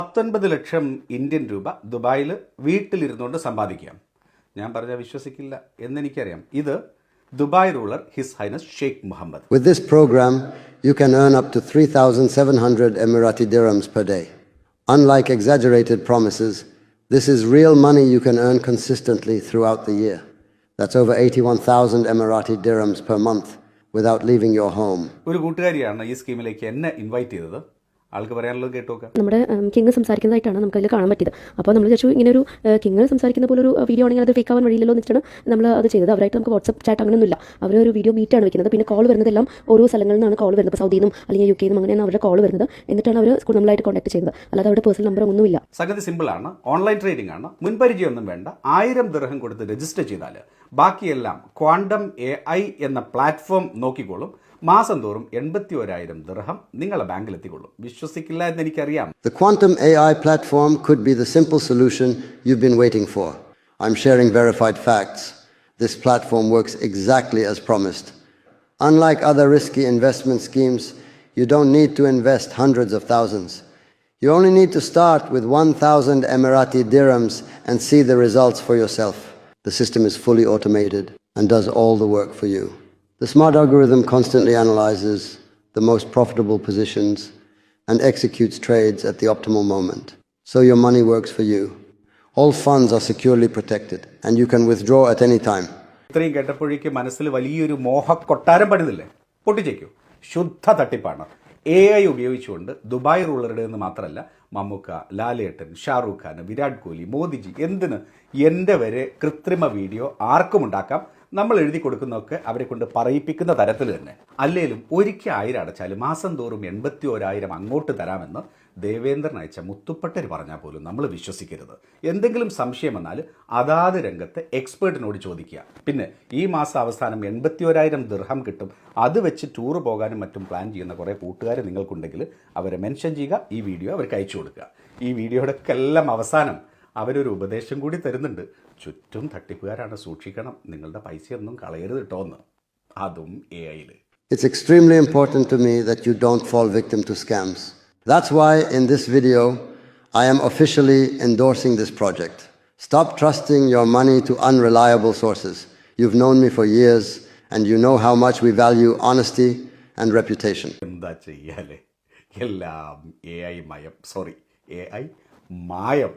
19 ലക്ഷം Indian രൂപ ദുബായിൽ വീട്ടിലിരുന്നുകൊണ്ട് സമ്പാദിക്കാം. ഞാൻ പറഞ്ഞാൽ വിശ്വസിക്കില്ല എന്നെനിക്കറിയാം. ഇത് Dubai ruler his highness Sheikh Mohammed. With this program, you can earn up to 3,700 Emirati dirhams per day. Unlike exaggerated promises, this is real money you can earn consistently throughout the year. That's over 81,000 Emirati dirhams per month without leaving your home. ഒരു കൂട്ടുകാരിയാണ് ഈ സ്കീമിലേക്ക് എന്നെ invite ചെയ്തത്. ആൾക്ക് പറയാനുള്ളത് കേട്ടോക്കാം. നമ്മുടെ king സംസാരിക്കുന്നതായിട്ടാണ് നമുക്കതിൽ കാണാൻ പറ്റിയത്. അപ്പോൾ നമ്മൾ വിചാരിച്ചു ഇങ്ങനെ ഒരു കിങ് സംസാരിക്കുന്ന പോലെ ഒരു വീഡിയോ ആണെങ്കിൽ അത് ഫേക്ക് ആവാൻ വഴിയില്ലല്ലോ എന്ന് വെച്ചിട്ടാണ് നമ്മൾ അത് ചെയ്തത്. അവരായിട്ട് നമുക്ക് വാട്സ്ആപ്പ് ചാറ്റ് അങ്ങനെയൊന്നുമില്ല. അവരൊരു വീഡിയോ മീറ്റാണ് വെക്കുന്നത്. പിന്നെ കോൾ വരുന്നതെല്ലാം ഓരോ സ്ഥലങ്ങളിൽ നിന്നാണ് കോൾ വരുന്നത്. ഇപ്പോൾ സൗദിയിൽ നിന്നും അല്ലെങ്കിൽ UK നിന്നും അങ്ങനെയാണ് അവരുടെ കോൾ വരുന്നത്. എന്നിട്ടാണ് അവർ നമ്മളായിട്ട് കോൺടാക്ട് ചെയ്യുന്നത്. അല്ലാതെ അവരുടെ പേഴ്സണൽ നമ്പർ ഒന്നുമില്ല. സംഗതി സിമ്പിളാണ്. ഓൺലൈൻ ട്രേഡിംഗ് ആണ്. മുൻപരിചയമൊന്നും വേണ്ട. 1000 ദിർഹം കൊടുത്ത് രജിസ്റ്റർ ചെയ്താൽ ബാക്കിയെല്ലാം ക്വാണ്ടം AI എന്ന പ്ലാറ്റ്ഫോം നോക്കിക്കോളും. മാസം തോറും 81,000 ദിർഹം നിങ്ങളുടെ ബാങ്കിൽ എത്തിക്കൊള്ളും. വിശ്വസിക്കില്ല എന്ന് എനിക്കറിയാം. The Quantum AI platform could be the simple solution you've been waiting for. I'm sharing verified facts. This platform works exactly as promised. Unlike other risky investment schemes, you don't need to invest hundreds of thousands. You only need to start with 1,000 Emirati dirhams and see the results for yourself. The system is fully automated and does all the work for you. The smart algorithm constantly analyzes the most profitable positions and executes trades at the optimal moment. So your money works for you. All funds are securely protected and you can withdraw at any time. ഇത്രയും കേട്ടപ്പോഴേക്ക് മനസ്സിൽ വലിയൊരു മോഹക്കൊട്ടാരം പണിതില്ലേ? പൊട്ടിച്ചേക്കൂ. ശുദ്ധ തട്ടിപ്പാണ്. AI ഉപയോഗിച്ചുകൊണ്ട് Dubai റൂളറുടെ നിന്ന് മാത്രമല്ല, മമ്മൂക്ക, ലാലേട്ടൻ, ഷാറൂഖ് ഖാൻ, വിരാട് കോഹ്ലി, മോദിജി, എന്തിന് എൻ്റെ വരെ കൃത്രിമ വീഡിയോ ആർക്കും ഉണ്ടാക്കാം. നമ്മൾ എഴുതി കൊടുക്കുന്നതൊക്കെ അവരെ കൊണ്ട് പറയിപ്പിക്കുന്ന തരത്തിൽ തന്നെ. അല്ലേലും ഒരിക്കൽ 1000 അടച്ചാൽ മാസം തോറും 81,000 അങ്ങോട്ട് തരാമെന്ന് ദേവേന്ദ്രൻ അയച്ച മുത്തുപ്പട്ടർ പറഞ്ഞാൽ പോലും നമ്മൾ വിശ്വസിക്കരുത്. എന്തെങ്കിലും സംശയം വന്നാൽ അതാത് രംഗത്തെ എക്സ്പേർട്ടിനോട് ചോദിക്കുക. പിന്നെ ഈ മാസം അവസാനം 81,000 ദിർഹം കിട്ടും. അത് വെച്ച് ടൂർ പോകാനും മറ്റും പ്ലാൻ ചെയ്യുന്ന കുറേ കൂട്ടുകാർ നിങ്ങൾക്കുണ്ടെങ്കിൽ അവരെ മെൻഷൻ ചെയ്യുക. ഈ വീഡിയോ അവർക്ക് അയച്ചു കൊടുക്കുക. ഈ വീഡിയോയുടെ എല്ലാം അവസാനം അവരൊരു ഉപദേശം കൂടി തരുന്നുണ്ട്. ചുറ്റും തട്ടിപ്പുകാരാണ്, സൂക്ഷിക്കണം, നിങ്ങളുടെ പൈസയൊന്നും കളയരുത് കേട്ടോന്ന്. അതും AI-ൽ. It's extremely important to me that you don't fall victim to scams. That's why in this video, I am officially endorsing this project. Stop trusting your money to unreliable sources. You've known me for years and you know how much we value honesty and reputation. എന്താ ചെയ്യാലേ, എല്ലാം AI മയം. AI മായം.